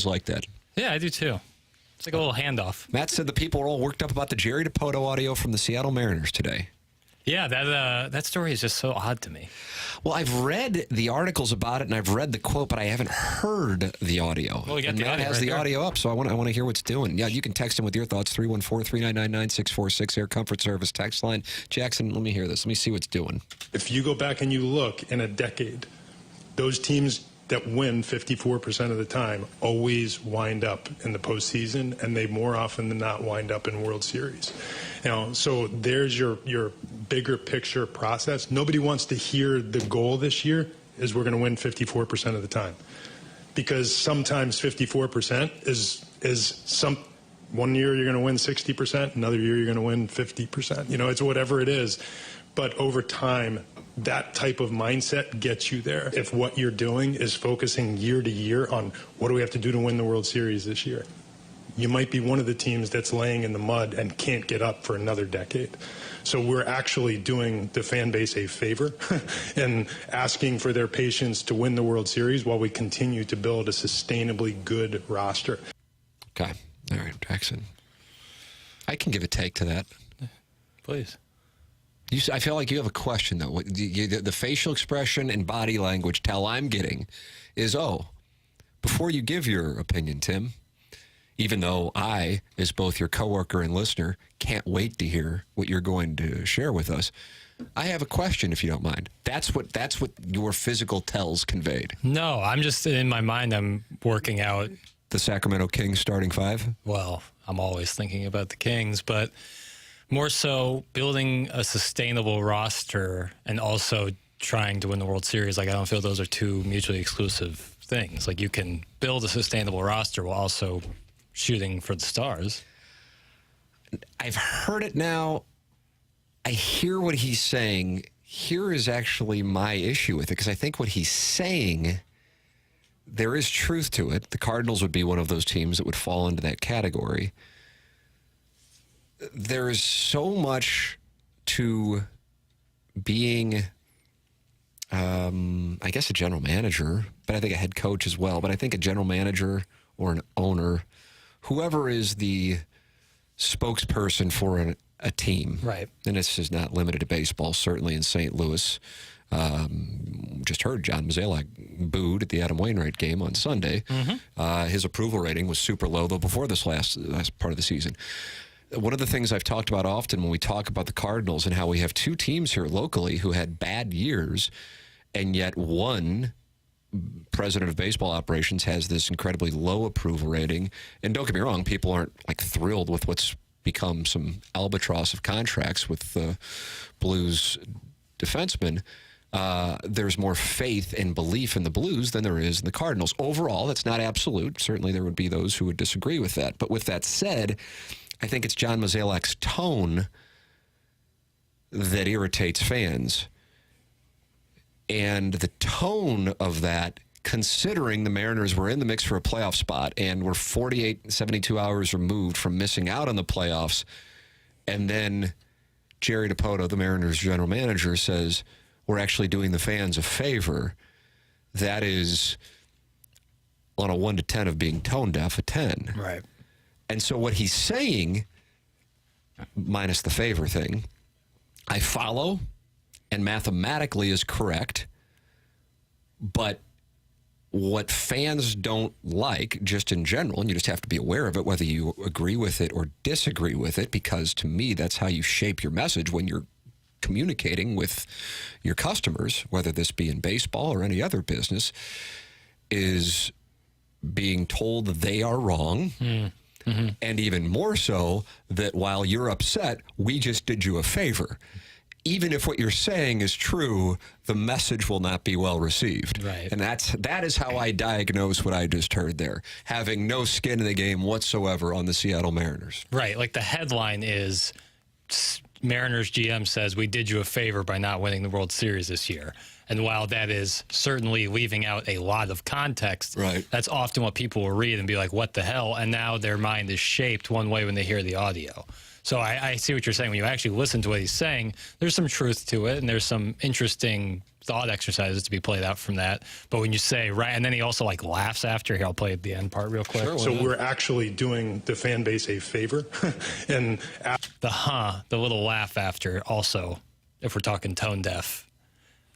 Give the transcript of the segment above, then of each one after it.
like that. Yeah, I do too. It's like a little handoff. Matt said the people are all worked up about the Jerry DiPoto audio from the Seattle Mariners today. Yeah, that story is just so odd to me. Well, I've read the articles about it and I've read the quote, but I haven't heard the audio. Well, and Matt has the audio up, so I want to hear what's doing. Yeah, you can text him with your thoughts, 314-399-9646, Air Comfort Service text line. Jackson, let me hear this. Let me see what's doing. If you go back and you look in a decade, those teams that win 54% of the time always wind up in the postseason, and they more often than not wind up in World Series. So there's your bigger picture process. Nobody wants to hear the goal this year is we're going to win 54% of the time, because sometimes 54% is some. One year you're going to win 60%, another year you're going to win 50%. It's whatever it is, but over time, that type of mindset gets you there. If what you're doing is focusing year to year on what do we have to do to win the World Series this year, you might be one of the teams that's laying in the mud and can't get up for another decade. So we're actually doing the fan base a favor and asking for their patience to win the World Series while we continue to build a sustainably good roster. Okay. All right, Jackson. I can give a take to that. Please. I feel like you have a question, though. The facial expression and body language tell I'm getting is, before you give your opinion, Tim, even though I, as both your coworker and listener, can't wait to hear what you're going to share with us, I have a question, if you don't mind. That's what your physical tells conveyed. No, I'm just, in my mind, I'm working out. The Sacramento Kings starting five? Well, I'm always thinking about the Kings, but more so building a sustainable roster and also trying to win the World Series. Like, I don't feel those are two mutually exclusive things. Like, you can build a sustainable roster while also shooting for the stars. I've heard it now. I hear what he's saying. Here is actually my issue with it, because I think what he's saying, there is truth to it. The Cardinals would be one of those teams that would fall into that category. There is so much to being, I guess, a general manager, but I think a head coach as well. But I think a general manager or an owner, whoever is the spokesperson for a team. Right. And this is not limited to baseball, certainly in St. Louis. Just heard John Mozeliak booed at the Adam Wainwright game on Sunday. Mm-hmm. His approval rating was super low, though, before this last part of the season. One of the things I've talked about often when we talk about the Cardinals and how we have two teams here locally who had bad years, and yet one president of baseball operations has this incredibly low approval rating. And don't get me wrong, people aren't like thrilled with what's become some albatross of contracts with the Blues defensemen. There's more faith and belief in the Blues than there is in the Cardinals. Overall, that's not absolute. Certainly there would be those who would disagree with that. But with that said, I think it's John Mozeliak's tone that irritates fans. And the tone of that, considering the Mariners were in the mix for a playoff spot and were 48, 72 hours removed from missing out on the playoffs, and then Jerry DiPoto, the Mariners general manager, says, we're actually doing the fans a favor, that is, on a 1 to 10 of being tone deaf, a 10. Right. And so what he's saying, minus the favor thing, I follow and mathematically is correct, but what fans don't like, just in general, and you just have to be aware of it, whether you agree with it or disagree with it, because to me, that's how you shape your message when you're communicating with your customers, whether this be in baseball or any other business, is being told that they are wrong. Mm-hmm. And even more so, that while you're upset, we just did you a favor. Even if what you're saying is true, the message will not be well received. Right. And that is how I diagnose what I just heard there, having no skin in the game whatsoever on the Seattle Mariners. Right. Like the headline is, Mariners GM says, we did you a favor by not winning the World Series this year. And while that is certainly leaving out a lot of context, right, that's often what people will read and be like, what the hell? And now their mind is shaped one way when they hear the audio. So I see what you're saying. When you actually listen to what he's saying, there's some truth to it, and there's some interesting thought exercises to be played out from that. But when you say, right, and then he also like laughs after. Here, I'll play the end part real quick. Sure, so we're actually doing the fan base a favor. And the little laugh after also, if we're talking tone deaf,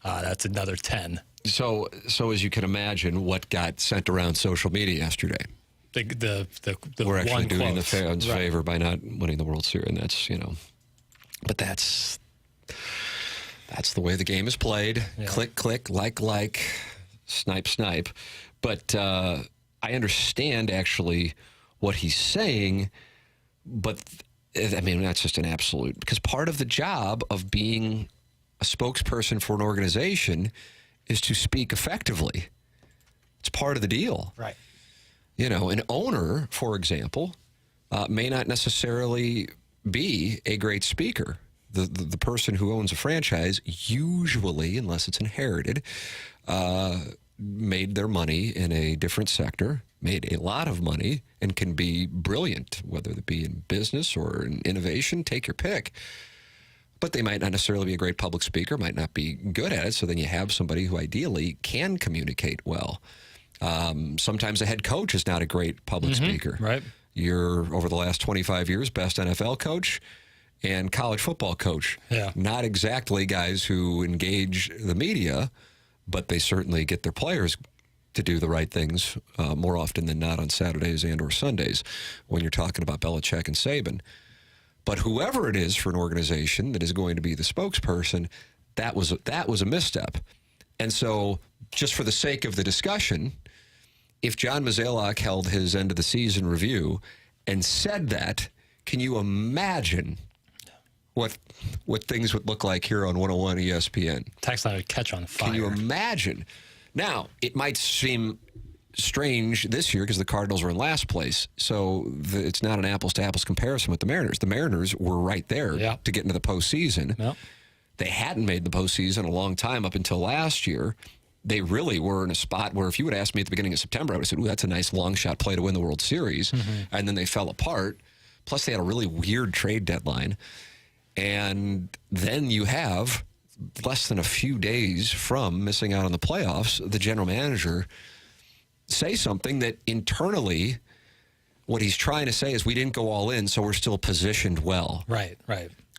that's another 10. So as you can imagine, what got sent around social media yesterday? The We're actually one doing the quote. fans' favor by not winning the World Series, and that's, but that's the way the game is played. Yeah. Click, click, like, snipe, snipe. But I understand actually what he's saying, but I mean, that's just an absolute, because part of the job of being a spokesperson for an organization is to speak effectively. It's part of the deal. Right. An owner, for example, may not necessarily be a great speaker. The person who owns a franchise usually, unless it's inherited, made their money in a different sector, made a lot of money, and can be brilliant, whether it be in business or in innovation, take your pick. But they might not necessarily be a great public speaker, might not be good at it, so then you have somebody who ideally can communicate well. Sometimes a head coach is not a great public speaker. Right. You're, over the last 25 years, best NFL coach and college football coach. Yeah. Not exactly guys who engage the media, but they certainly get their players to do the right things more often than not on Saturdays and or Sundays when you're talking about Belichick and Saban. But whoever it is for an organization that is going to be the spokesperson, that was a misstep. And so, just for the sake of the discussion, if John Mozeliak held his end of the season review and said that, can you imagine what things would look like here on 101 ESPN? Text line would catch on fire. Can you imagine? Now, it might seem strange this year because the Cardinals are in last place, so it's not an apples-to-apples comparison with the Mariners. The Mariners were right there to get into the postseason. Yep. They hadn't made the postseason a long time up until last year. They really were in a spot where if you would ask me at the beginning of September, I would have said, ooh, that's a nice long shot play to win the World Series. And then they fell apart. Plus, they had a really weird trade deadline. And then you have, less than a few days from missing out on the playoffs, the general manager say something that internally, what he's trying to say is we didn't go all in, so we're still positioned well. Right.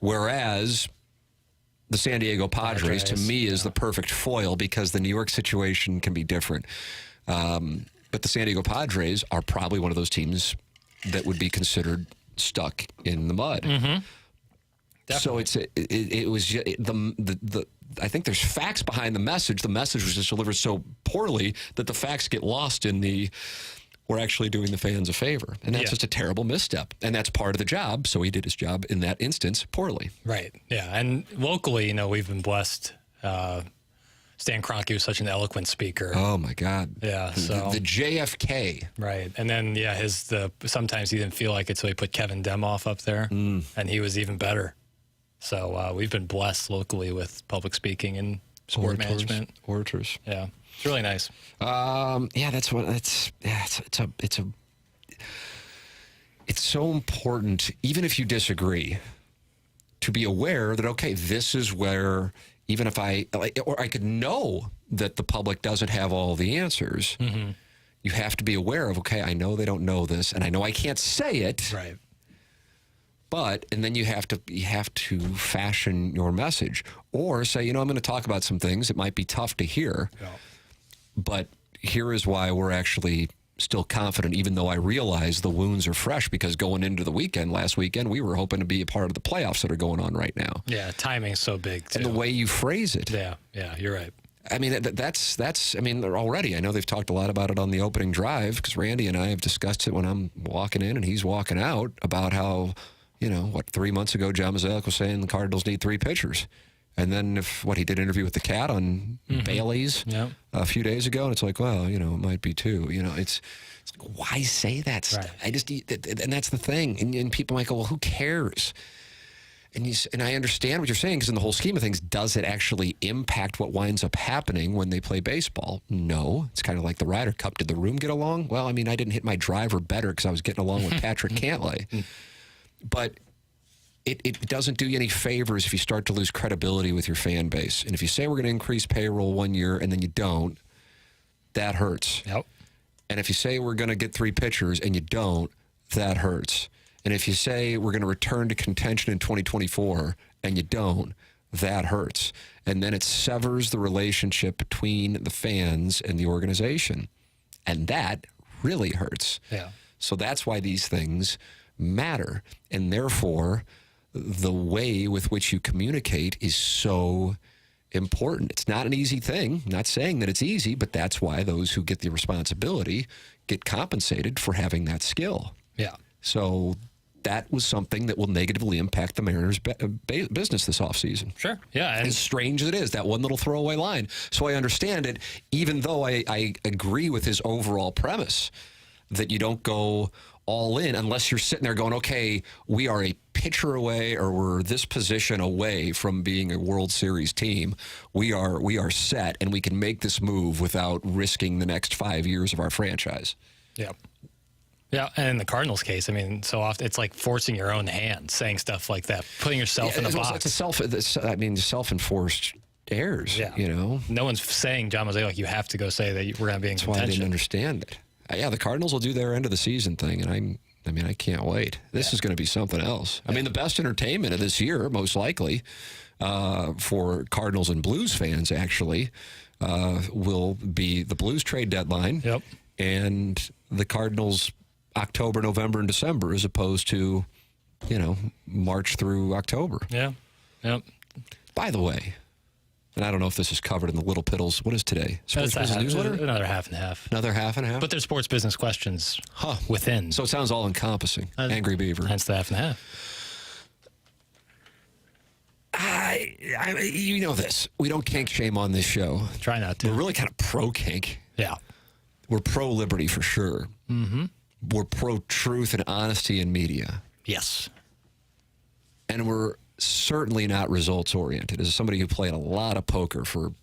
Whereas the San Diego Padres, to me, is the perfect foil because the New York situation can be different. But the San Diego Padres are probably one of those teams that would be considered stuck in the mud. So it was I think there's facts behind the message. The message was just delivered so poorly that the facts get lost in we're actually doing the fans a favor. And that's just a terrible misstep. And that's part of the job. So he did his job in that instance poorly. Right. Yeah. And locally, we've been blessed. Stan Kroenke was such an eloquent speaker. Oh, my God. Yeah. So the JFK. Right. And then, sometimes he didn't feel like it, so he put Kevin Demoff up there, and he was even better. So we've been blessed locally with public speaking and sport management. Orators. Yeah. It's really nice. It's so important, even if you disagree, to be aware that, okay, this is where, even if I could know that the public doesn't have all the answers, you have to be aware of, okay, I know they don't know this, and I know I can't say it. Right. And then you have to fashion your message, or say, I'm going to talk about some things that might be tough to hear, but here is why we're actually still confident, even though I realize the wounds are fresh, because going into the last weekend, we were hoping to be a part of the playoffs that are going on right now. Yeah, timing's so big, too. And the way you phrase it. Yeah, you're right. I mean, that's already, I know they've talked a lot about it on the opening drive, because Randy and I have discussed it when I'm walking in and he's walking out, about how, 3 months ago, John Mozeliak was saying the Cardinals need 3 pitchers. And then he did an interview with the Cat on Bailey's a few days ago, and it's like, well, it might be 2. It's like, why say that stuff? Right. And that's the thing. And people might go, well, who cares? And I understand what you're saying, because in the whole scheme of things, does it actually impact what winds up happening when they play baseball? No. It's kind of like the Ryder Cup. Did the room get along? Well, I didn't hit my driver better because I was getting along with Patrick Cantlay. But it doesn't do you any favors if you start to lose credibility with your fan base. And if you say we're going to increase payroll 1 year and then you don't, that hurts. Yep. And if you say we're going to get 3 pitchers and you don't, that hurts. And if you say we're going to return to contention in 2024 and you don't, that hurts. And then it severs the relationship between the fans and the organization. And that really hurts. Yeah. So that's why these things matter. And therefore, the way with which you communicate is so important. It's not an easy thing. I'm not saying that it's easy, but that's why those who get the responsibility get compensated for having that skill. Yeah. So that was something that will negatively impact the Mariners' business this offseason. Sure. Yeah. And As strange as it is, that one little throwaway line. So I understand it, even though I agree with his overall premise that you don't go all in unless you're sitting there going, okay, we are a pitcher away or we're this position away from being a World Series team. We are set and we can make this move without risking the next 5 years of our franchise. yeah. Yeah, and in the Cardinals case, I mean, so often it's like forcing your own hand, saying stuff like that, putting yourself in a box. It's self-enforced errors, Yeah. you know? No one's saying, John Mozeliak, you have to go say that we're going to be in That's why I didn't contention. understand it. Yeah, the Cardinals will do their end of the season thing, and I can't wait. This is going to be something else. I mean, the best entertainment of this year, most likely, for Cardinals and Blues fans, actually, will be the Blues trade deadline. Yep. And the Cardinals October, November, and December, as opposed to, March through October. Yeah. Yep. By the way, and I don't know if this is covered in the Little Piddles. What is today? Sports Business Newsletter? Another half and half. Another half and a half? But there's sports business questions within. So it sounds all-encompassing. Angry Beaver. Hence the half and half. You know this. We don't kink shame on this show. Try not to. We're really kind of pro-kink. Yeah. We're pro-liberty for sure. Mm-hmm. We're pro-truth and honesty in media. Yes. And we're certainly not results-oriented. As somebody who played a lot of poker for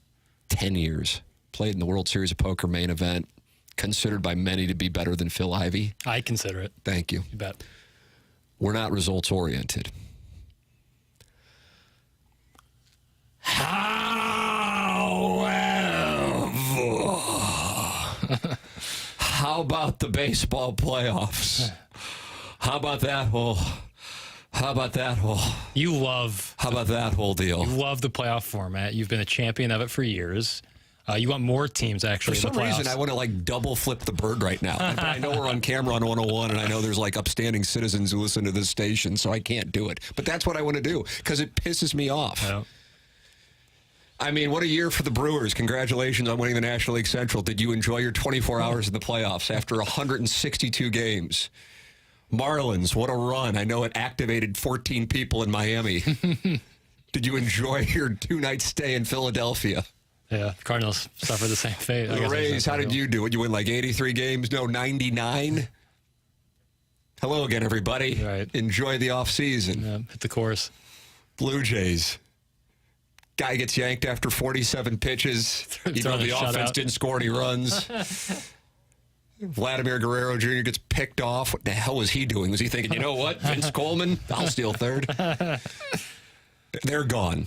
10 years, played in the World Series of Poker main event, considered by many to be better than Phil Ivey. I consider it. Thank you. You bet. We're not results-oriented. However, how about the baseball playoffs? How about that whole? How about that whole? How about that whole deal? You love the playoff format. You've been a champion of it for years. You want more teams actually For in some the playoffs. reason, I want to double flip the bird right now. I know we're on camera on 101, and I know there's upstanding citizens who listen to this station, so I can't do it. But that's what I want to do because it pisses me off. Yeah. I mean, what a year for the Brewers. Congratulations on winning the National League Central. Did you enjoy your 24 hours in the playoffs after 162 games? Marlins, what a run. I know it activated 14 people in Miami. Did you enjoy your 2-night stay in Philadelphia? Yeah, Cardinals suffer the same fate. The Rays, how did you do? Would you win 83 games? No, 99? Hello again, everybody. Right. Enjoy the offseason. Yeah, hit the course. Blue Jays. Guy gets yanked after 47 pitches. Even though the offense didn't score any runs. Vladimir Guerrero Jr. gets picked off. What the hell was he doing? Was he thinking, you know what, Vince Coleman? I'll steal third. They're gone.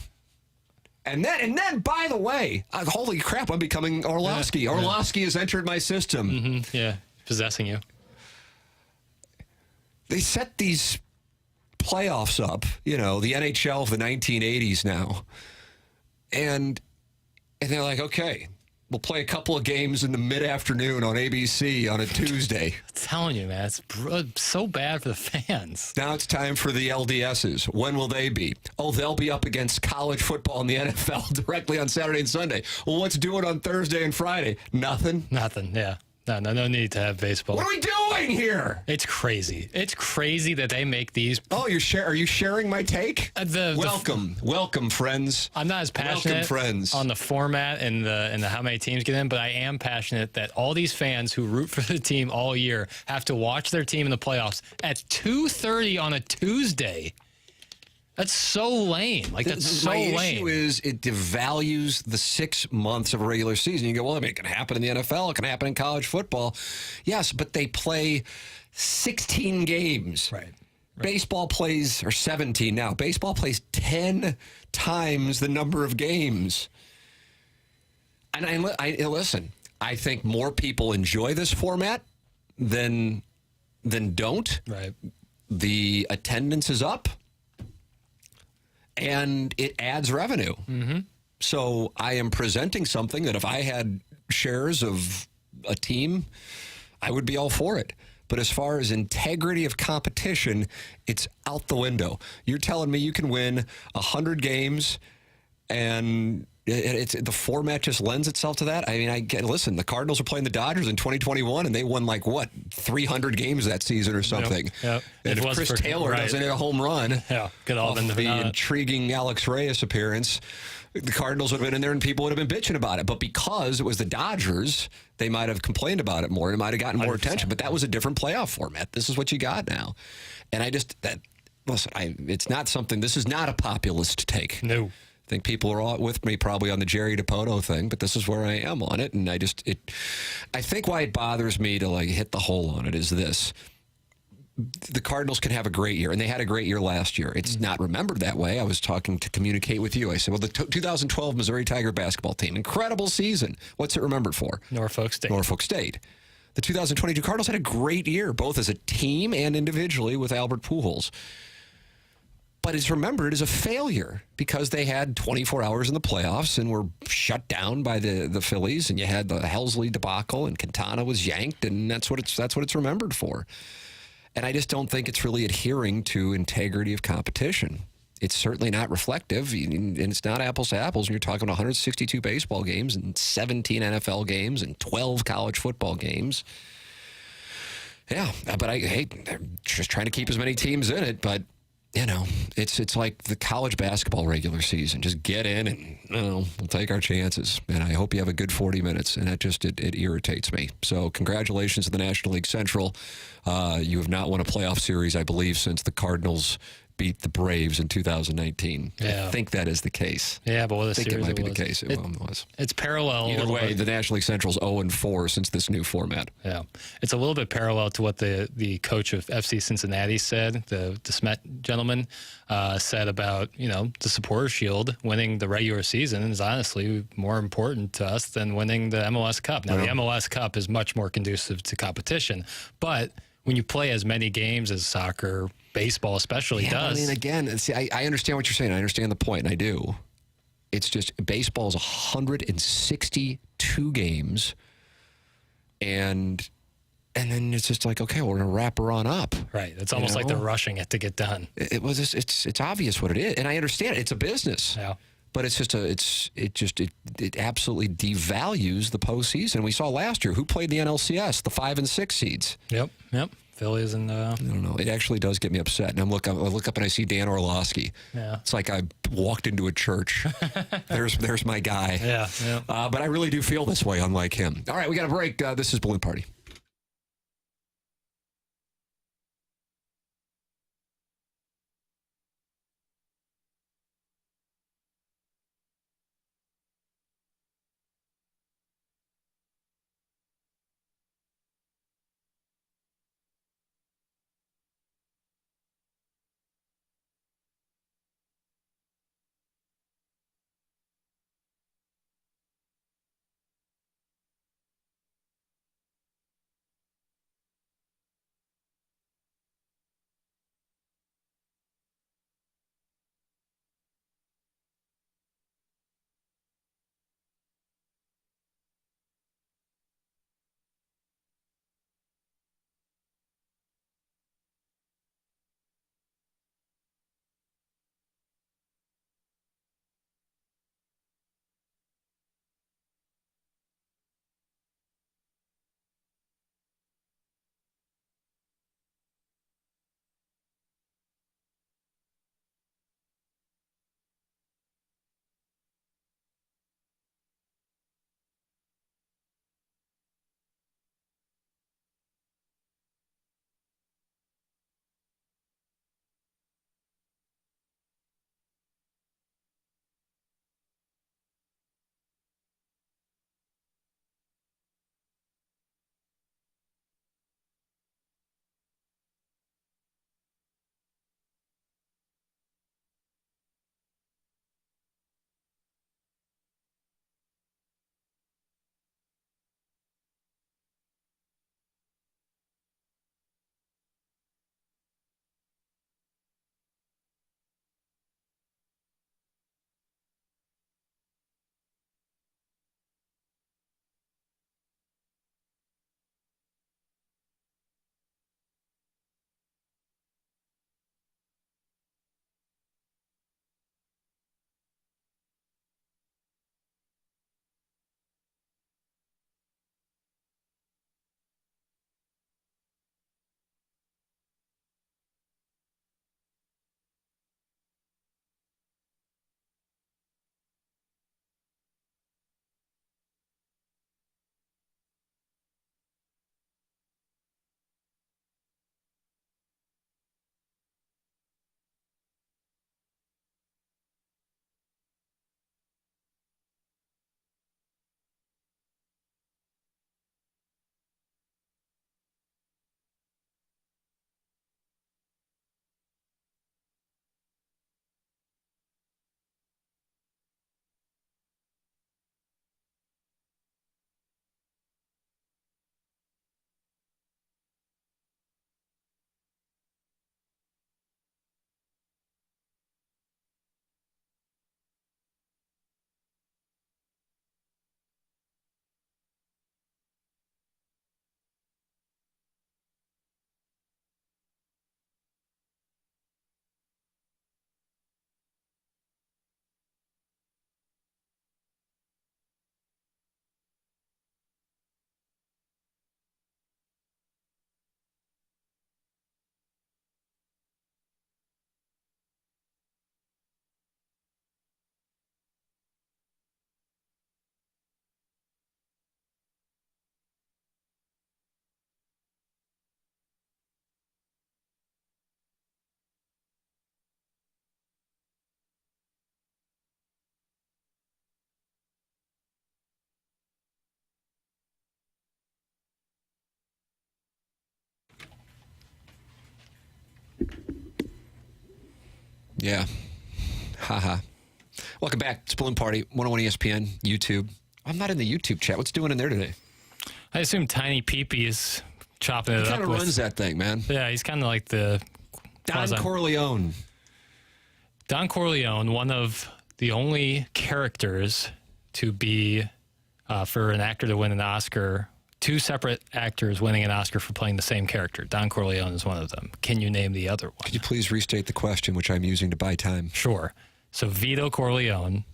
And then, by the way, holy crap, I'm becoming Orlovsky. Yeah. Orlovsky has entered my system. Mm-hmm. Yeah, possessing you. They set these playoffs up, the NHL of the 1980s now. And they're like, okay, we'll play a couple of games in the mid-afternoon on ABC on a Tuesday. I'm telling you, man, it's so bad for the fans. Now it's time for the LDSs. When will they be? Oh, they'll be up against college football in the NFL directly on Saturday and Sunday. Well, what's doing on Thursday and Friday? Nothing? Nothing, yeah. No need to have baseball. What are we doing here? It's crazy. It's crazy that they make these. Oh, are you sharing my take? Welcome, friends. I'm not as passionate on the format and the how many teams get in, but I am passionate that all these fans who root for the team all year have to watch their team in the playoffs at 2:30 on a Tuesday. That's so lame. That's so lame. My issue is it devalues the 6 months of a regular season. You go, well, it can happen in the NFL. It can happen in college football. Yes, but they play 16 games. Right. Baseball plays, or 17 now, baseball plays 10 times the number of games. And I listen, I think more people enjoy this format than don't. Right. The attendance is up, and it adds revenue. Mm-hmm. So I am presenting something that if I had shares of a team, I would be all for it. But as far as integrity of competition, it's out the window. You're telling me you can win 100 games and the format just lends itself to that? I mean, listen, the Cardinals are playing the Dodgers in 2021, and they won 300 games that season or something. Yep. And if Chris Taylor doesn't hit a home run could all off the intriguing Alex Reyes appearance, the Cardinals would have been in there and people would have been bitching about it. But because it was the Dodgers, they might have complained about it more and it might have gotten more 100%. Attention. But that was a different playoff format. This is what you got now. And it's not something, this is not a populist take. No. I think people are all with me probably on the Jerry DiPoto thing, but this is where I am on it. And I think why it bothers me to hit the hole on it is this. The Cardinals can have a great year, and they had a great year last year. It's not remembered that way. I was talking to communicate with you. I said, well, the 2012 Missouri Tiger basketball team, incredible season. What's it remembered for? Norfolk State. Norfolk State. The 2022 Cardinals had a great year, both as a team and individually with Albert Pujols. But it's remembered as a failure because they had 24 hours in the playoffs and were shut down by the Phillies, and you had the Helsley debacle, and Quintana was yanked, and that's what it's remembered for. And I just don't think it's really adhering to integrity of competition. It's certainly not reflective, and it's not apples to apples. And you're talking 162 baseball games and 17 NFL games and 12 college football games. Yeah, but they're just trying to keep as many teams in it. But, it's like the college basketball regular season. Just get in and, we'll take our chances. And I hope you have a good 40 minutes. And it irritates me. So congratulations to the National League Central. You have not won a playoff series, I believe, since the Cardinals beat the Braves in 2019. Yeah. I think that is the case. Yeah, but I think it might be the case. It was. It's parallel. Either way, the National League Central's 0-4 since this new format. Yeah. It's a little bit parallel to what the coach of FC Cincinnati said, the Smet gentleman, said about, the Supporter Shield. Winning the regular season is honestly more important to us than winning the MLS Cup. Now, the MLS Cup is much more conducive to competition, but when you play as many games as soccer, baseball especially does. I mean, again, see, I understand what you're saying. I understand the point, and I do. It's just baseball is 162 games, and then it's just like, okay, we're going to wrap her on up. Right. It's almost like they're rushing it to get done. It's obvious what it is, and I understand it. It's a business. Yeah. But it's just it absolutely devalues the postseason. We saw last year who played the NLCS, the 5 and 6 seeds. Yep. Phillies and I don't know. It actually does get me upset. And I look up and I see Dan Orlovsky. Yeah. It's like I walked into a church. There's my guy. Yeah. But I really do feel this way, unlike him. All right, we got a break. This is Balloon Party. Yeah. Haha. Welcome back. It's Balloon Party, 101 ESPN, YouTube. I'm not in the YouTube chat. What's doing in there today? I assume Tiny Peepee is chopping it He up. kind of runs that thing, man. Yeah, he's kind of like the Don Corleone. Don Corleone, one of the only characters to be, for an actor to win an Oscar, two separate actors winning an Oscar for playing the same character. Don Corleone is one of them. Can you name the other one? Could you please restate the question, which I'm using to buy time? Sure. So Vito Corleone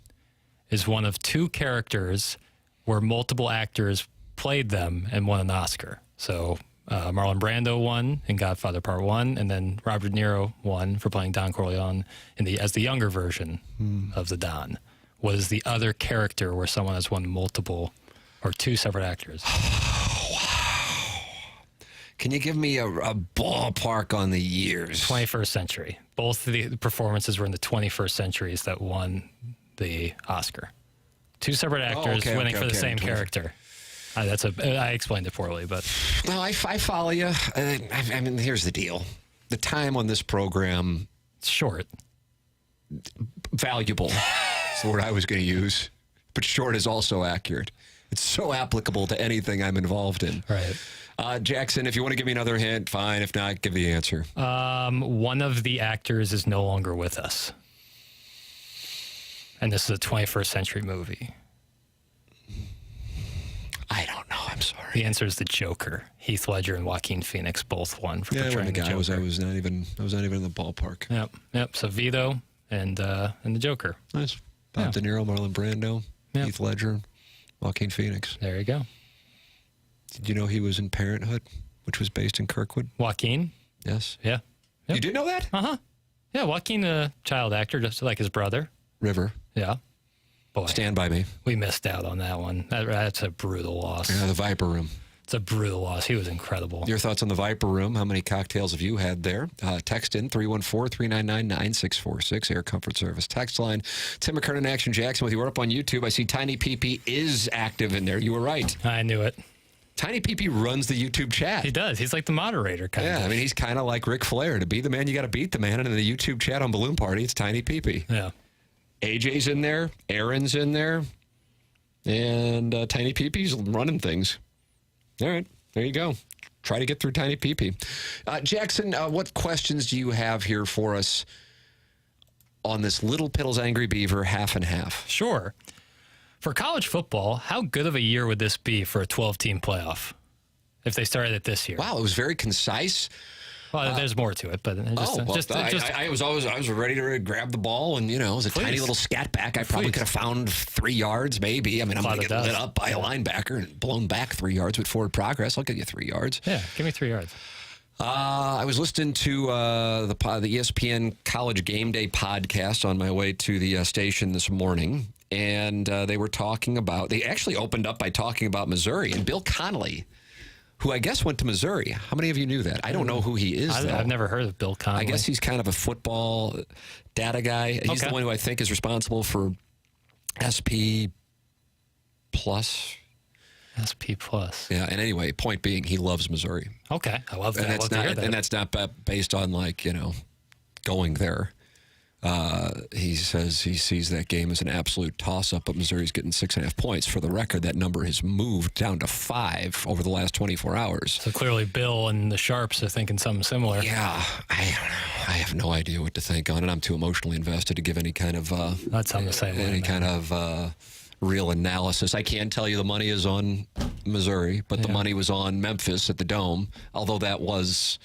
is one of two characters where multiple actors played them and won an Oscar. So Marlon Brando won in Godfather Part 1, and then Robert De Niro won for playing Don Corleone as the younger version of the Don. What is the other character where someone has won multiple or two separate actors? Wow. Can you give me a ballpark on the years? 21st century. Both of the performances were in the 21st centuries that won the Oscar. Two separate actors winning for the same character. I explained it poorly, but... No, I follow you. I mean, here's the deal. The time on this program... It's short. Valuable. That's the word I was going to use. But short is also accurate. It's so applicable to anything I'm involved in. Right. Jackson, if you want to give me another hint, fine. If not, give the answer. One of the actors is no longer with us. And this is a 21st century movie. I don't know. I'm sorry. The answer is the Joker. Heath Ledger and Joaquin Phoenix both won for portraying the Joker. I was not even in the ballpark. Yep. So Vito and the Joker. Nice. Bob De Niro, Marlon Brando, Heath Ledger, Joaquin Phoenix. There you go. Did you know he was in Parenthood, which was based in Kirkwood? Joaquin? Yes. Yeah. Yep. You did know that? Uh-huh. Yeah, Joaquin, a child actor, just like his brother. River. Yeah. Boy. Stand By Me. We missed out on that one. That's a brutal loss. Yeah, the Viper Room. It's a brutal loss. He was incredible. Your thoughts on the Viper Room? How many cocktails have you had there? Text in 314-399-9646, Air Comfort Service text line. Tim McKernan, Action Jackson with you. We're up on YouTube. I see Tiny Peepee is active in there. You were right. I knew it. Tiny Peepee runs the YouTube chat. He does. He's like the moderator kind of. Yeah, I mean, he's kind of like Ric Flair. To be the man, you got to beat the man. And in the YouTube chat on Balloon Party, it's Tiny Peepee. Yeah. AJ's in there. Aaron's in there. And Tiny Peepee's running things. All right. There you go. Try to get through Tiny Peepee. Jackson, what questions do you have here for us on this Lil Piddles Angry Beaver half and half? Sure. For college football, how good of a year would this be for a 12-team playoff if they started it this year? Wow, it was very concise. Well, there's more to it, but I was ready to grab the ball, and it was a tiny little scat back. I probably could have found 3 yards, maybe. I mean, I'm going to get lit up by a linebacker and blown back 3 yards with forward progress. I'll give you 3 yards. Yeah, give me 3 yards. I was listening to the ESPN College Game Day podcast on my way to the station this morning, and they actually opened up by talking about Missouri and Bill Connolly, who I guess went to Missouri. How many of you knew that? I don't know who he is, though. I've never heard of Bill Connolly. I guess he's kind of a football data guy. He's the one who I think is responsible for SP Plus. SP Plus. Yeah, and anyway, point being, he loves Missouri. Okay, I love that. And that's not based on, going there. He says he sees that game as an absolute toss-up, but Missouri's getting 6.5 points. For the record, that number has moved down to 5 over the last 24 hours. So clearly Bill and the Sharps are thinking something similar. Yeah, I don't know. I have no idea what to think on it. I'm too emotionally invested to give any kind of real analysis. I can tell you the money is on Missouri, but the money was on Memphis at the Dome, although that was,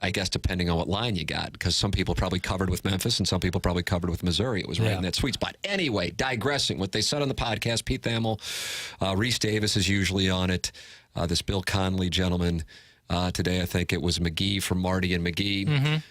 I guess, depending on what line you got, because some people probably covered with Memphis and some people probably covered with Missouri. It was right in that sweet spot. Anyway, digressing, what they said on the podcast, Pete Thamel, Reese Davis is usually on it, this Bill Connolly gentleman. Today, I think it was McGee from Marty and McGee.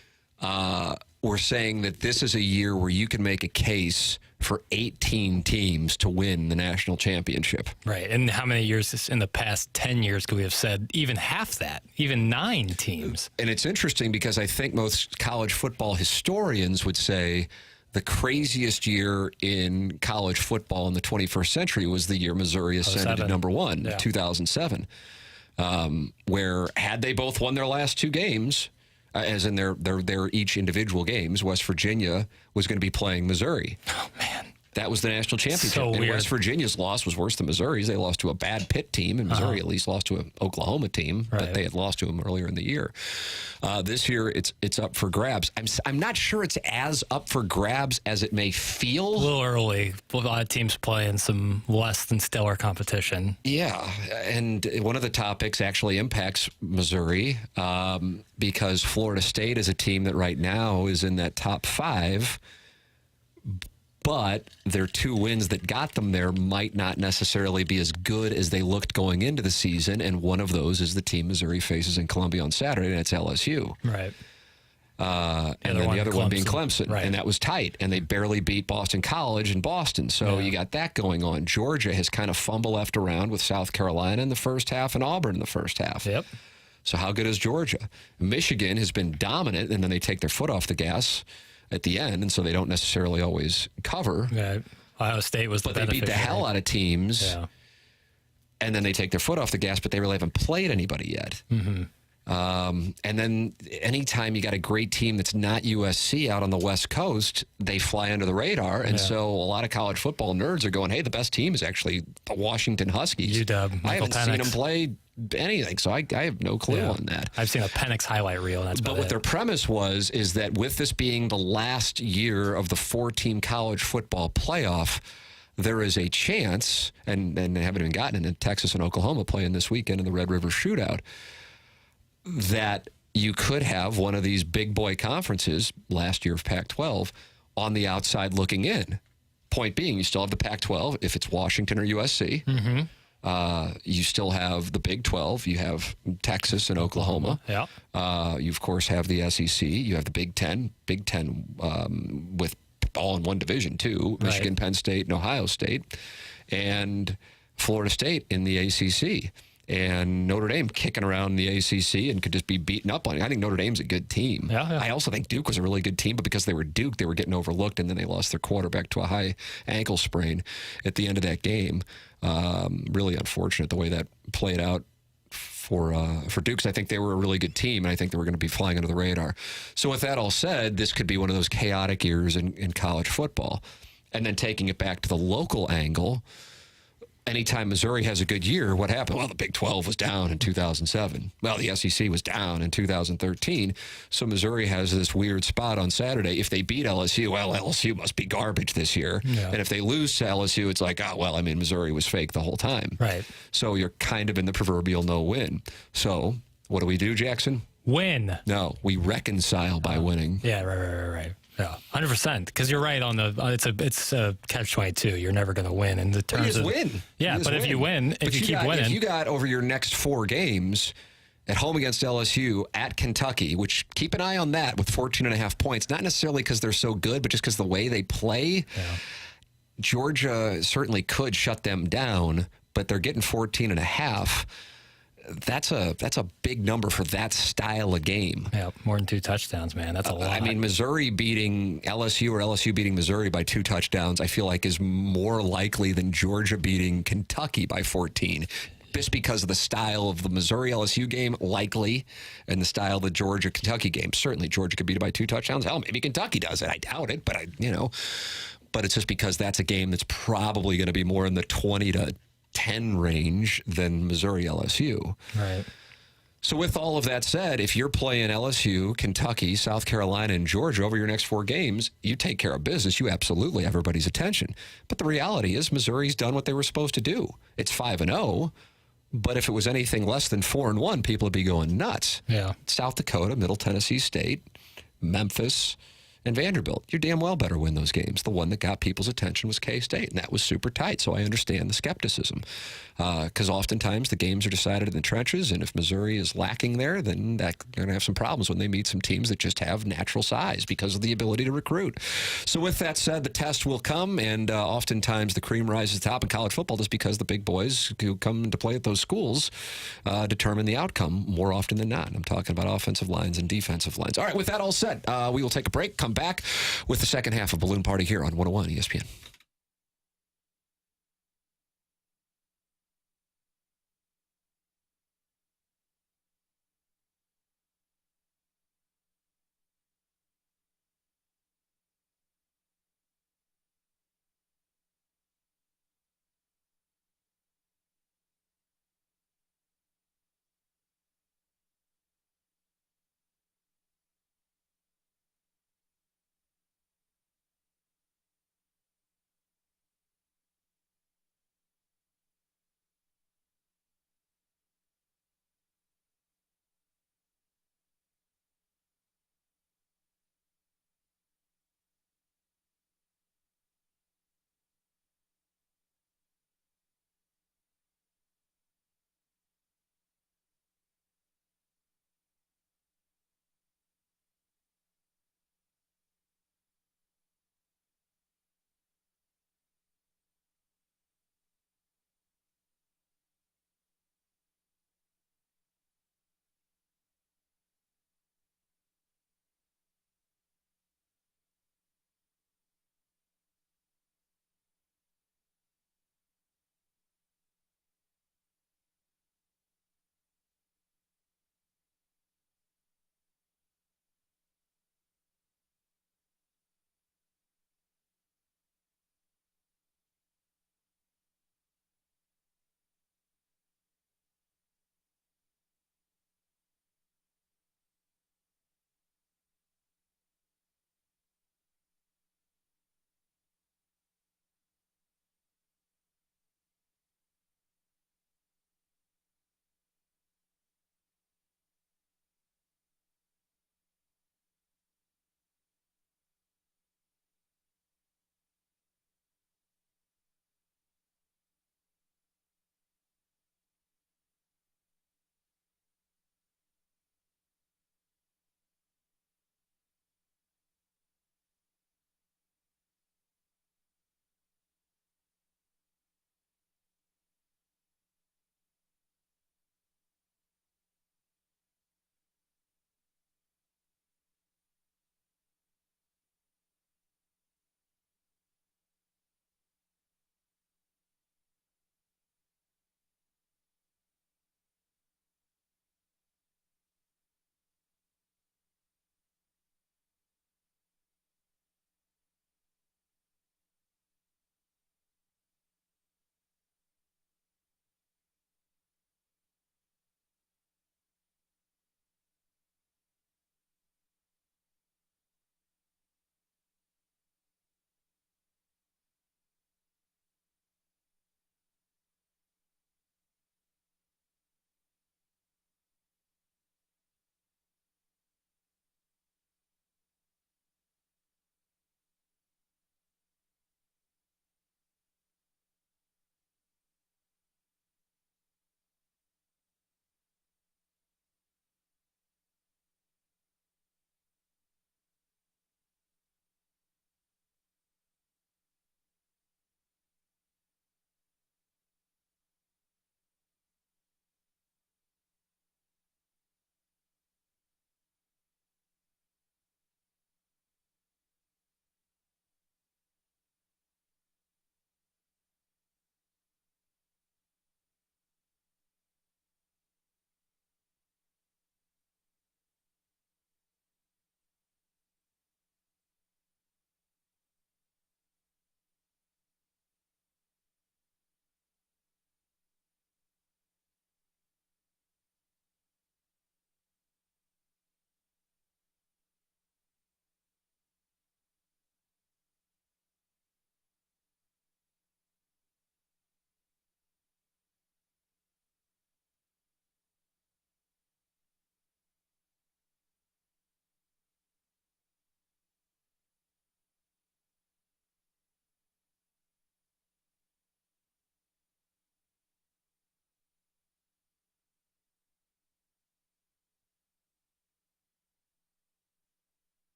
We're saying that this is a year where you can make a case for 18 teams to win the national championship. Right. And how many years in the past 10 years could we have said even half that, even 9 teams? And it's interesting because I think most college football historians would say the craziest year in college football in the 21st century was the year Missouri ascended to number 1, 2007, where had they both won their last 2 games, as in their each individual games. West Virginia was going to be playing Missouri. Oh, man. That was the national championship. So and weird. West Virginia's loss was worse than Missouri's. They lost to a bad Pitt team, and Missouri at least lost to an Oklahoma team, but they had lost to them earlier in the year. This year, it's up for grabs. I'm not sure it's as up for grabs as it may feel. A little early. A lot of teams playing some less than stellar competition. Yeah, and one of the topics actually impacts Missouri because Florida State is a team that right now is in that top 5. But their 2 wins that got them there might not necessarily be as good as they looked going into the season, and one of those is the team Missouri faces in Columbia on Saturday, and it's LSU. Right. And then the other one being Clemson, right. and that was tight, and they barely beat Boston College in Boston. So you got that going on. Georgia has kind of fumble left around with South Carolina in the first half and Auburn in the first half. Yep. So how good is Georgia? Michigan has been dominant, and then they take their foot off the gas at the end, and so they don't necessarily always cover. Yeah. Ohio State was the But they beat the hell out of teams, and then they take their foot off the gas, but they really haven't played anybody yet. And then anytime you got a great team that's not USC out on the West Coast, they fly under the radar. And so a lot of college football nerds are going, hey, the best team is actually the Washington Huskies. UW, I haven't seen Penix. them play anything, so I have no clue on that. I've seen a Penix highlight reel, and that's about But what it. their premise is that with this being the last year of the 4-team college football playoff, there is a chance, and they haven't even gotten it, in Texas and Oklahoma playing this weekend in the Red River Shootout, that you could have one of these big boy conferences, last year of Pac-12, on the outside looking in. Point being, you still have the Pac-12 if it's Washington or USC. You still have the Big 12. You have Texas and Oklahoma. Yeah. You, of course, have the SEC. You have the Big Ten. Big Ten with all in one division, too. Michigan, Penn State, and Ohio State. And Florida State in the ACC. And Notre Dame kicking around the ACC and could just be beaten up on it. I think Notre Dame's a good team. Yeah. I also think Duke was a really good team, but because they were Duke, they were getting overlooked, and then they lost their quarterback to a high ankle sprain at the end of that game. Really unfortunate the way that played out for Duke. 'Cause I think they were a really good team, and I think they were going to be flying under the radar. So with that all said, this could be one of those chaotic years in college football. And then taking it back to the local angle, anytime Missouri has a good year, what happened? Well, the Big 12 was down in 2007. Well, the SEC was down in 2013. So Missouri has this weird spot on Saturday. If they beat LSU, well, LSU must be garbage this year. Yeah. And if they lose to LSU, it's like, oh, well, I mean, Missouri was fake the whole time. Right. So you're kind of in the proverbial no-win. So what do, Jackson? Win. No, we reconcile by winning. Yeah, right. Yeah, 100%. Because you're right on the. It's a catch-22. You're never going to win in the Well, terms you of just win. Yeah, but if you win, if you keep winning, if you got over your next 4 games at home against LSU, at Kentucky, which keep an eye on that with 14.5 points. Not necessarily because they're so good, but just because the way they play. Yeah. Georgia certainly could shut them down, but they're getting 14.5. That's a big number for that style of game. Yeah, more than 2 touchdowns, man. That's a lot. I mean, Missouri beating LSU or LSU beating Missouri by 2 touchdowns, I feel like is more likely than Georgia beating Kentucky by 14. Just because of the style of the Missouri-LSU game, likely, and the style of the Georgia-Kentucky game. Certainly, Georgia could beat it by 2 touchdowns. Hell, maybe Kentucky does it. I doubt it, but But it's just because that's a game that's probably going to be more in the 20-10 range than Missouri-LSU. Right. So with all of that said, if you're playing LSU, Kentucky, South Carolina, and Georgia over your next 4 games, you take care of business. You absolutely have everybody's attention. But the reality is Missouri's done what they were supposed to do. It's 5-0, but if it was anything less than 4-1, people would be going nuts. Yeah. South Dakota, Middle Tennessee State, Memphis, and Vanderbilt. You damn well better win those games. The one that got people's attention was K-State, and that was super tight, so I understand the skepticism. Because oftentimes the games are decided in the trenches, and if Missouri is lacking there, then they're going to have some problems when they meet some teams that just have natural size because of the ability to recruit. So with that said, the test will come, and oftentimes the cream rises to the top in college football just because the big boys who come to play at those schools determine the outcome more often than not. I'm talking about offensive lines and defensive lines. All right, with that all said, we will take a break, come back with the second half of Balloon Party here on 101 ESPN.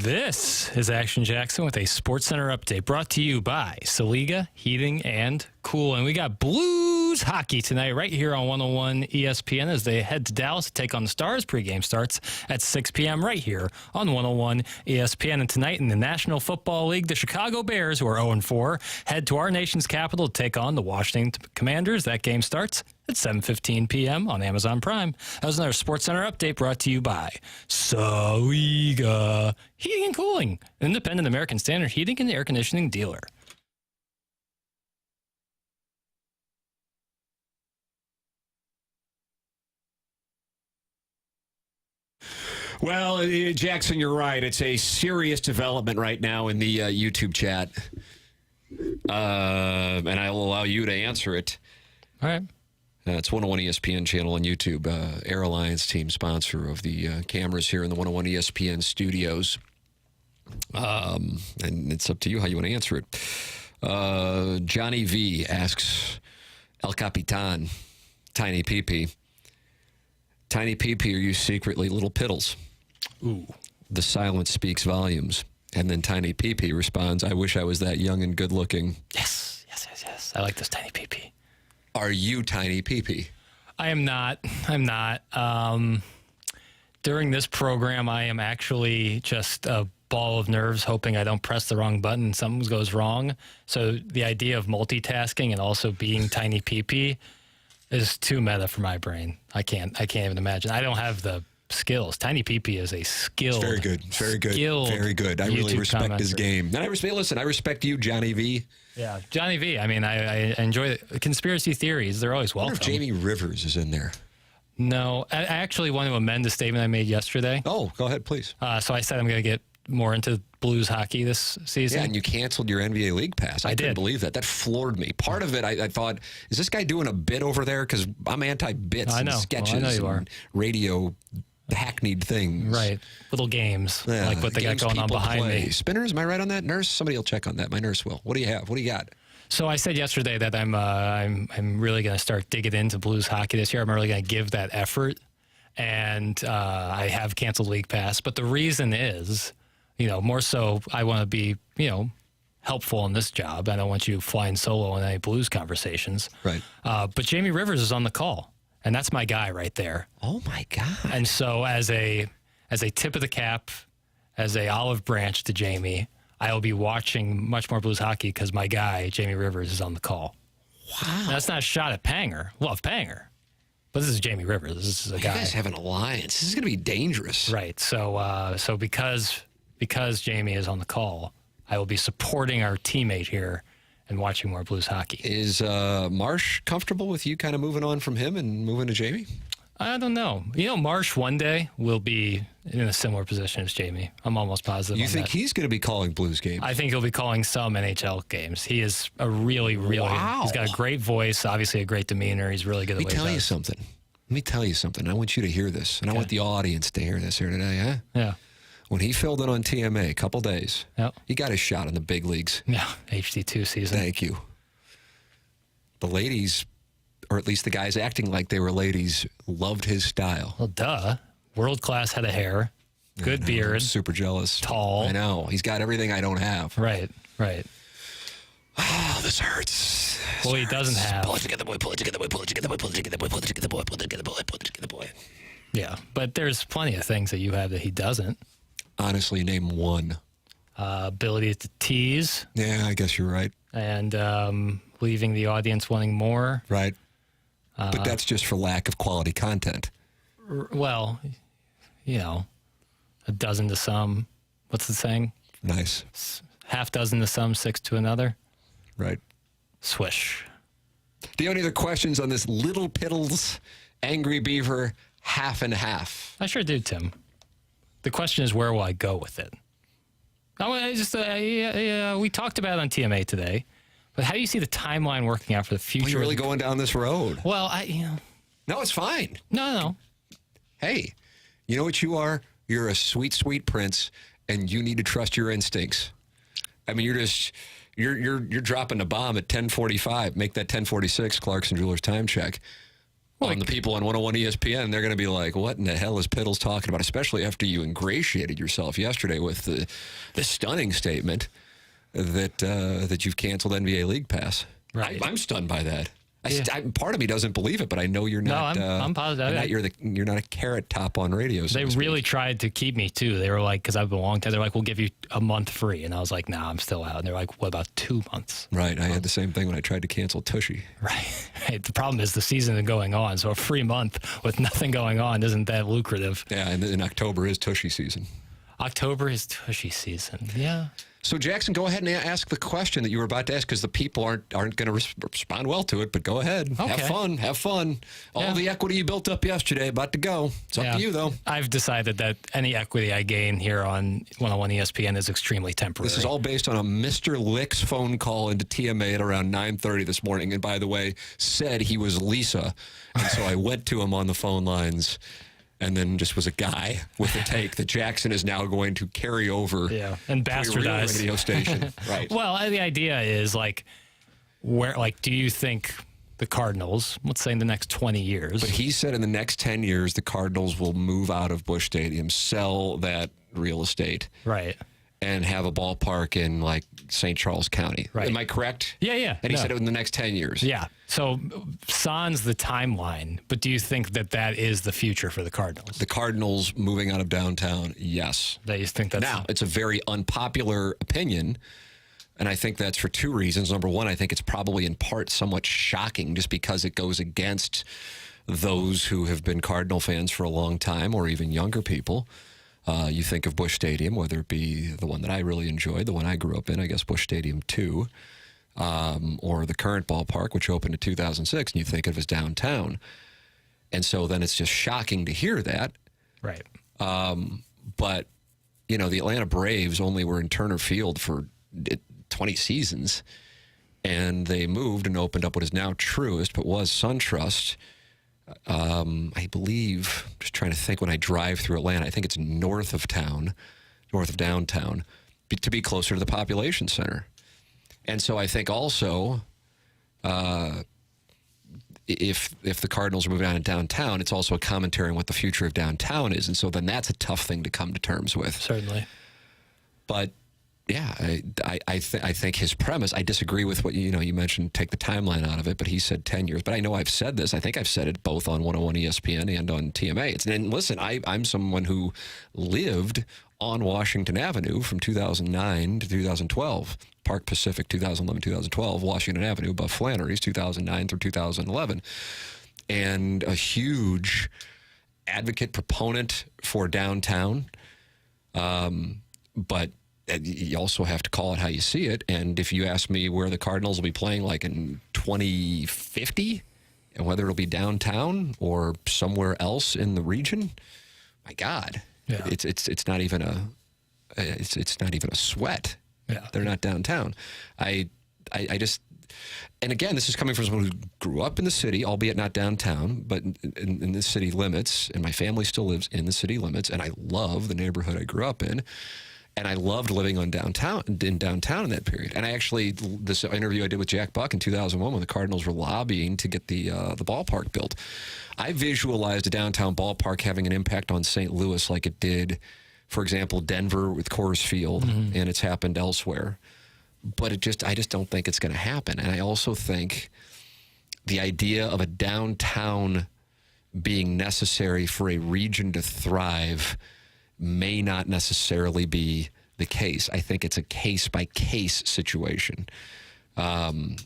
This is Action Jackson with a SportsCenter update brought to you by Saliga Heating and Cooling. We got Blues hockey tonight right here on 101 ESPN as they head to Dallas to take on the Stars. Pregame starts at 6 p.m. right here on 101 ESPN. And tonight in the National Football League, the Chicago Bears, who are 0-4, head to our nation's capital to take on the Washington Commanders. That game starts at 7:15 p.m. on Amazon Prime. That was another SportsCenter update brought to you by Saliga Heating and Cooling, an independent American Standard heating and air conditioning dealer. Well, Jackson, you're right. It's a serious development right now in the YouTube chat. And I will allow you to answer it. All right. It's 101 ESPN channel on YouTube. Air Alliance team sponsor of the cameras here in the 101 ESPN studios. And it's up to you how you want to answer it. Johnny V asks El Capitan, Tiny PP. Tiny PP, are you secretly Lil Piddles? Ooh. The silence speaks volumes. And then Tiny PP responds, I wish I was that young and good looking. Yes. I like this Tiny PP. Are you Tiny PP? I am not. I'm not. During this program, I am actually just a ball of nerves, hoping I don't press the wrong button and something goes wrong. So the idea of multitasking and also being Tiny PP is too meta for my brain. I can't even imagine. I don't have the skills. Tiny PP is a skilled. Very good. Very good. I really respect his game. And I respect you, Johnny V. Yeah, Johnny V. I mean, I enjoy conspiracy theories. They're always welcome. I wonder if Jamie Rivers is in there. No, I actually want to amend the statement I made yesterday. Oh, go ahead, please. So I said I'm going to get more into Blues hockey this season. Yeah, and you canceled your NBA League Pass. I couldn't did. believe that. That floored me. Part of it, I thought, is this guy doing a bit over there? Because I'm anti-bits and sketches I know you are. and radio hackneyed things. Right. Little games, like what they got going on behind me. Spinners, am I right on that? Nurse? Somebody will check on that. My nurse will. What do you have? What do you got? So I said yesterday that I'm really going to start digging into Blues hockey this year. I'm really going to give that effort. And I have canceled League Pass. But the reason is, more so I want to be, helpful in this job. I don't want you flying solo in any Blues conversations. Right. But Jamie Rivers is on the call. And that's my guy right there. Oh, my God. And so as a tip of the cap, as a olive branch to Jamie, I will be watching much more Blues hockey because my guy, Jamie Rivers, is on the call. Wow. Now, that's not a shot at Panger. Love Panger. But this is Jamie Rivers. This is a guy. You guys have an alliance. This is going to be dangerous. Right. So because Jamie is on the call, I will be supporting our teammate here and watching more Blues hockey. Is Marsh comfortable with you kind of moving on from him and moving to Jamie? I don't know. Marsh one day will be in a similar position as Jamie. I'm almost positive. You think he's going to be calling Blues games? I think he'll be calling some NHL games. He is a really, Wow. He's got a great voice, obviously a great demeanor. He's really good at what he does. Let me tell you something. I want you to hear this, and I want the audience to hear this here today, huh? Yeah. When he filled in on TMA a couple days, he got his shot in the big leagues. Yeah, HD2 season. Thank you. The ladies, or at least the guys acting like they were ladies, loved his style. Well, duh. World-class head of hair, good beard. I'm super jealous. Tall. I know. He's got everything I don't have. Right. Oh, this hurts. Well, he doesn't have. Pull it together, boy. Pull it together, boy. Pull it together, boy. Pull it together, boy. Pull it together, boy. Pull it together, boy. Pull it together, boy. Yeah, but there's plenty of things that you have that he doesn't. Honestly, name one. Ability to tease. Yeah, I guess you're right. And leaving the audience wanting more. Right. But that's just for lack of quality content. Well, a dozen to some. What's the saying? Nice. Half dozen to some, six to another. Right. Swish. Do you have any other questions on this Lil Piddles Angry Beaver half and half? I sure do, Tim. The question is, where will I go with it? We talked about it on TMA today, but how do you see the timeline working out for the future? Are you really going down this road? Well, No, it's fine. No. Hey, you know what you are? You're a sweet, sweet prince, and you need to trust your instincts. I mean, you're dropping a bomb at 10:45. Make that 10:46 Clarkson Jewelers time check. on the people on 101 ESPN. They're going to be like, what in the hell is Piddles talking about? Especially after you ingratiated yourself yesterday with the stunning statement that you've canceled NBA League Pass. Right. I'm stunned by that. Part of me doesn't believe it, but I know you're not. No, I'm positive. You're not a carrot top on radio. So they really tried to keep me too. They were like, because I've been a long time. They're like, we'll give you a month free, and I was like, nah, I'm still out. And they're like, what about 2 months? Right. I had the same thing when I tried to cancel Tushy. Right. The problem is the season is going on, so a free month with nothing going on isn't that lucrative. Yeah, and in October is Tushy season. October is Tushy season. Yeah. So, Jackson, go ahead and ask the question that you were about to ask, because the people aren't going to respond well to it, but go ahead. Okay. Have fun. All the equity you built up yesterday, about to go. It's up to you, though. I've decided that any equity I gain here on 101 ESPN is extremely temporary. This is all based on a Mr. Lick's phone call into TMA at around 9:30 this morning, and by the way, said he was Lisa. And so I went to him on the phone lines, and then just was a guy with a take that Jackson is now going to carry over and to a real bastardize radio station. Right. Well, the idea is do you think the Cardinals, let's say in the next 20 years? But he said in the next 10 years, the Cardinals will move out of Busch Stadium, sell that real estate. Right. And have a ballpark in St. Charles County. Right. Am I correct? Yeah. And he said it in the next 10 years. Yeah. So sans the timeline, but do you think that is the future for the Cardinals? The Cardinals moving out of downtown, yes. That you think that's... Now, it's a very unpopular opinion, and I think that's for two reasons. Number one, I think it's probably in part somewhat shocking just because it goes against those who have been Cardinal fans for a long time, or even younger people. You think of Busch Stadium, whether it be the one that I really enjoyed, the one I grew up in, I guess Busch Stadium 2, or the current ballpark, which opened in 2006, and you think of as downtown. And so then it's just shocking to hear that. Right. But, the Atlanta Braves only were in Turner Field for 20 seasons, and they moved and opened up what is now Truist, but was SunTrust. I believe, just trying to think when I drive through Atlanta, I think it's north of downtown, to be closer to the population center. And so I think also, if the Cardinals are moving out of downtown, it's also a commentary on what the future of downtown is. And so then that's a tough thing to come to terms with. Certainly. But yeah, I think his premise, I disagree with what, you mentioned, take the timeline out of it, but he said 10 years. But I know I've said this. I think I've said it both on 101 ESPN and on TMA. And listen, I'm someone who lived on Washington Avenue from 2009 to 2012. Park Pacific, 2011, 2012, Washington Avenue above Flannery's, 2009 through 2011. And a huge advocate, proponent for downtown. But you also have to call it how you see it. And if you ask me where the Cardinals will be playing in 2050 and whether it'll be downtown or somewhere else in the region, my God, it's not even a sweat. Yeah. They're not downtown. I just, and again, this is coming from someone who grew up in the city, albeit not downtown, but in the city limits, and my family still lives in the city limits, and I love the neighborhood I grew up in. And I loved living in downtown in that period. And I actually, this interview I did with Jack Buck in 2001 when the Cardinals were lobbying to get the ballpark built, I visualized a downtown ballpark having an impact on St. Louis like it did, for example, Denver with Coors Field, and it's happened elsewhere. But I just don't think it's going to happen. And I also think the idea of a downtown being necessary for a region to thrive may not necessarily be the case. I think it's a case-by-case situation. And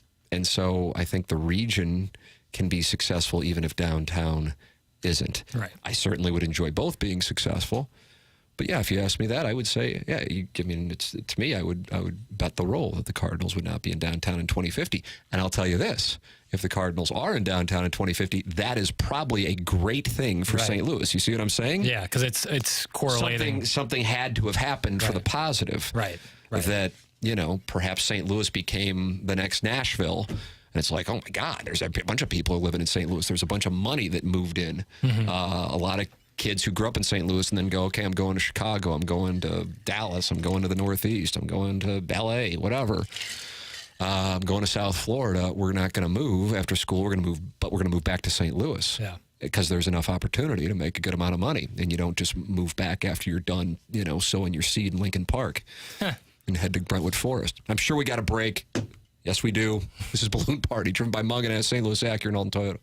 so I think the region can be successful even if downtown isn't. Right. I certainly would enjoy both being successful. But yeah, if you ask me that, I would say, to me, I would bet the roll that the Cardinals would not be in downtown in 2050. And I'll tell you this, if the Cardinals are in downtown in 2050, that is probably a great thing for St. Louis. You see what I'm saying? Yeah, because it's correlating. Something had to have happened for the positive. Right. That, perhaps St. Louis became the next Nashville. And it's like, oh my God, there's a bunch of people living in St. Louis. There's a bunch of money that moved in. A lot of kids who grew up in St. Louis and then go, okay, I'm going to Chicago, I'm going to Dallas, I'm going to the Northeast, I'm going to LA, whatever. I'm going to South Florida. We're not going to move after school. We're going to move, but we're going to move back to St. Louis. Yeah. Because there's enough opportunity to make a good amount of money, and you don't just move back after you're done, sowing your seed in Lincoln Park and head to Brentwood Forest. I'm sure we got a break. Yes, we do. This is Balloon Party, driven by Mungan, St. Louis Acura, and Alton Toyota.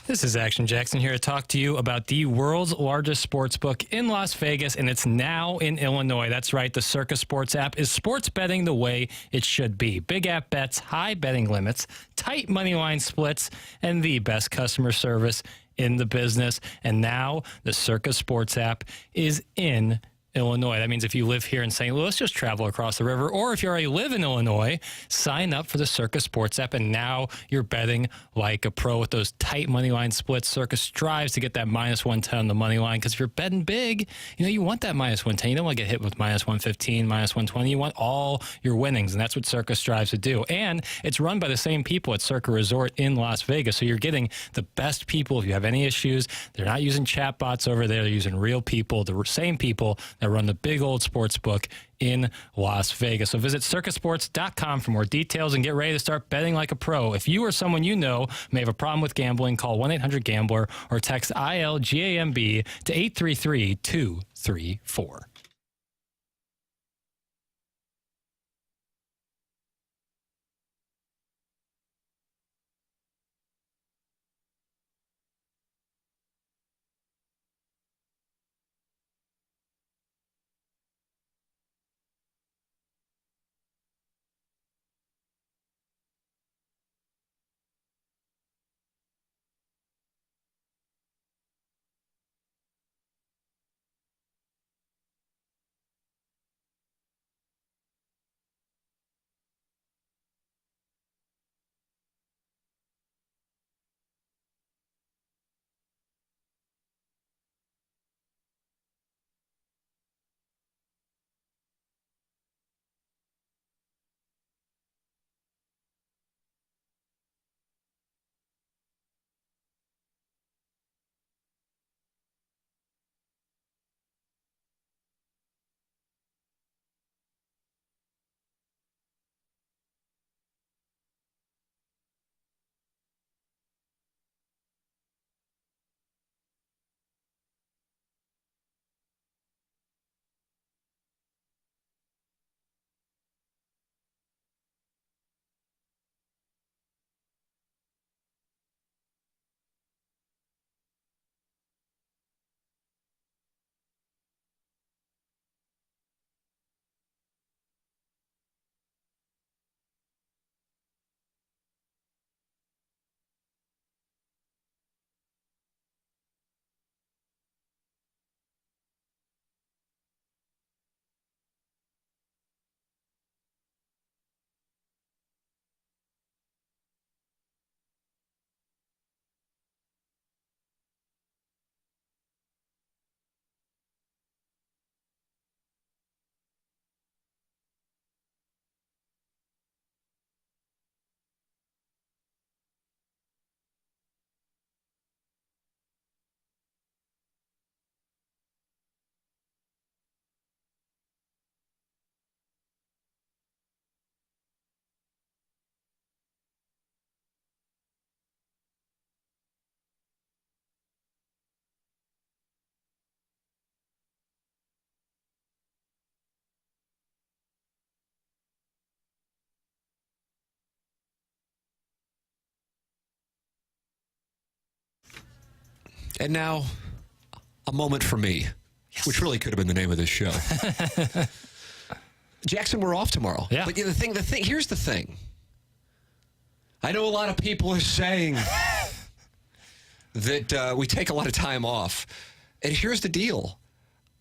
This is Action Jackson here to talk to you about the world's largest sports book in Las Vegas, and it's now in Illinois. That's right. The Circa Sports app is sports betting the way it should be. Big app bets, high betting limits, tight money line splits, and the best customer service in the business. And now the Circa Sports app is in Illinois. That means if you live here in St. Louis, just travel across the river. Or if you already live in Illinois, sign up for the Circa Sports app, and now you're betting like a pro with those tight money line splits. Circa strives to get that minus 110 on the money line, because if you're betting big, you want that minus 110. You don't want to get hit with minus 115, minus 120. You want all your winnings, and that's what Circa strives to do. And it's run by the same people at Circa Resort in Las Vegas, so you're getting the best people. If you have any issues, they're not using chatbots over there. They're using real people, the same people that run the big old sports book in Las Vegas. So visit circasports.com for more details and get ready to start betting like a pro. If you or someone you know may have a problem with gambling, call 1-800-GAMBLER or text ILGAMB to 833-234. And now, a moment for me, which really could have been the name of this show. Jackson, we're off tomorrow. Yeah. But the thing, here's the thing. I know a lot of people are saying that we take a lot of time off. And here's the deal.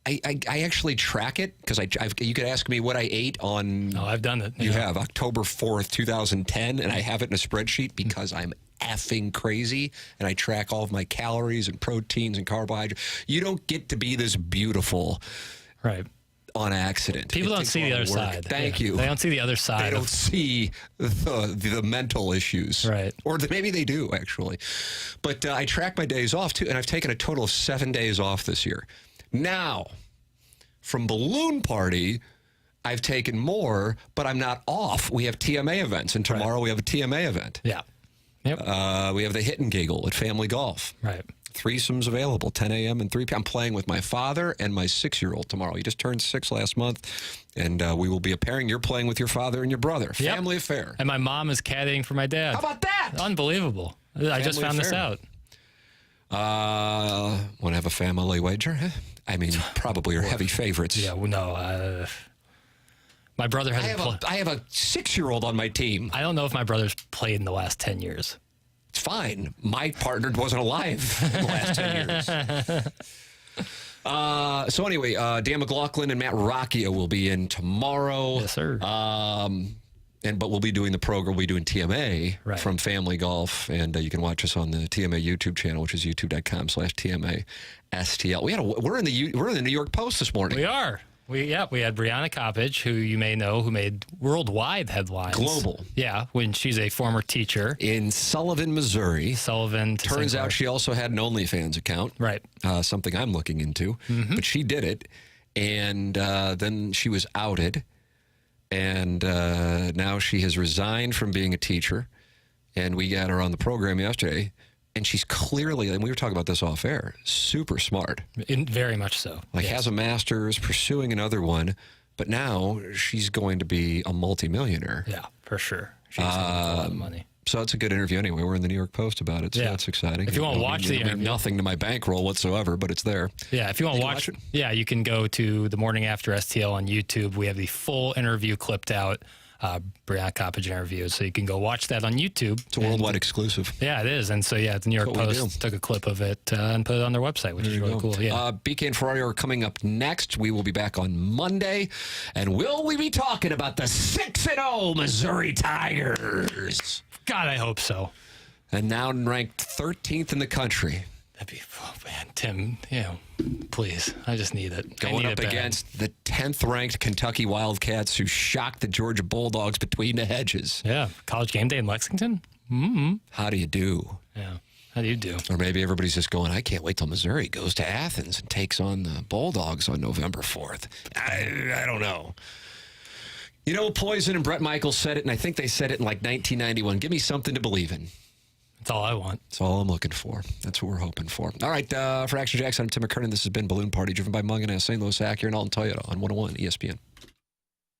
I actually track it, because you could ask me what I ate on... Oh, I've done it. You have, October 4th, 2010, and I have it in a spreadsheet because I'm effing crazy, and I track all of my calories and proteins and carbohydrates. You don't get to be this beautiful... Right. on accident. People don't see the other side. Thank you. They don't see the other side. They don't see the mental issues. Right. Or maybe they do, actually. But I track my days off, too, and I've taken a total of 7 days off this year. Now, from Balloon Party, I've taken more, but I'm not off. We have TMA events, and tomorrow we have a TMA event. Yeah. Yep. We have the Hit and Giggle at Family Golf. Right. Threesomes available, 10 a.m. and 3 p.m. I'm playing with my father and my 6-year-old tomorrow. He just turned 6 last month, and we will be a pairing. You're playing with your father and your brother. Yep. Family affair. And my mom is caddying for my dad. How about that? Unbelievable. I just found this out. Want to have a family wager? Huh? I mean, probably are heavy favorites. Yeah, well, no. My brother hasn't played. I have a 6-year-old on my team. I don't know if my brother's played in the last 10 years. It's fine. My partner wasn't alive in the last 10 years. So anyway, Dan McLaughlin and Matt Rocchia will be in tomorrow. Yes, sir. But we'll be doing the program. We'll be doing TMA from Family Golf, and you can watch us on the TMA YouTube channel, which is youtube.com/TMA-STL. We're in the New York Post this morning. We are. We had Brianna Coppage, who you may know, who made worldwide headlines. Global. Yeah, when she's a former teacher. In Sullivan, Missouri. Sullivan. Turns out she also had an OnlyFans account. Right. Something I'm looking into. Mm-hmm. But she did it, and then she was outed, and now she has resigned from being a teacher, and we got her on the program yesterday. And she's clearly, and we were talking about this off air, super smart. Very much so. Has a master's, pursuing another one, but now she's going to be a multimillionaire. Yeah, for sure. She's a lot of money. So it's a good interview anyway. We're in the New York Post about it, so that's exciting. If you want to watch the interview. Nothing to my bankroll whatsoever, but it's there. Yeah, if you want to watch it. Yeah, you can go to The Morning After STL on YouTube. We have the full interview clipped out. Brianna Coppage interview, so you can go watch that on YouTube. It's a worldwide exclusive. Yeah, it is. And so, the New York Post took a clip of it and put it on their website, which is really cool. Yeah. BK and Ferrari are coming up next. We will be back on Monday. And will we be talking about the 6-0 Missouri Tigers? God, I hope so. And now ranked 13th in the country. That'd be, man, Tim, please. I just need it. Going up against the 10th ranked Kentucky Wildcats who shocked the Georgia Bulldogs between the hedges. Yeah. College game day in Lexington? Mm-hmm. How do you do? Yeah. How do you do? Or maybe everybody's just going, I can't wait till Missouri goes to Athens and takes on the Bulldogs on November 4th. I don't know. Poison and Bret Michaels said it, and I think they said it in 1991. Give me something to believe in. That's all I want. That's all I'm looking for. That's what we're hoping for. All right, for Action Jackson, I'm Tim McKernan. This has been Balloon Party, driven by Mungan, St. Louis Acura, and Alton Toyota on 101 ESPN.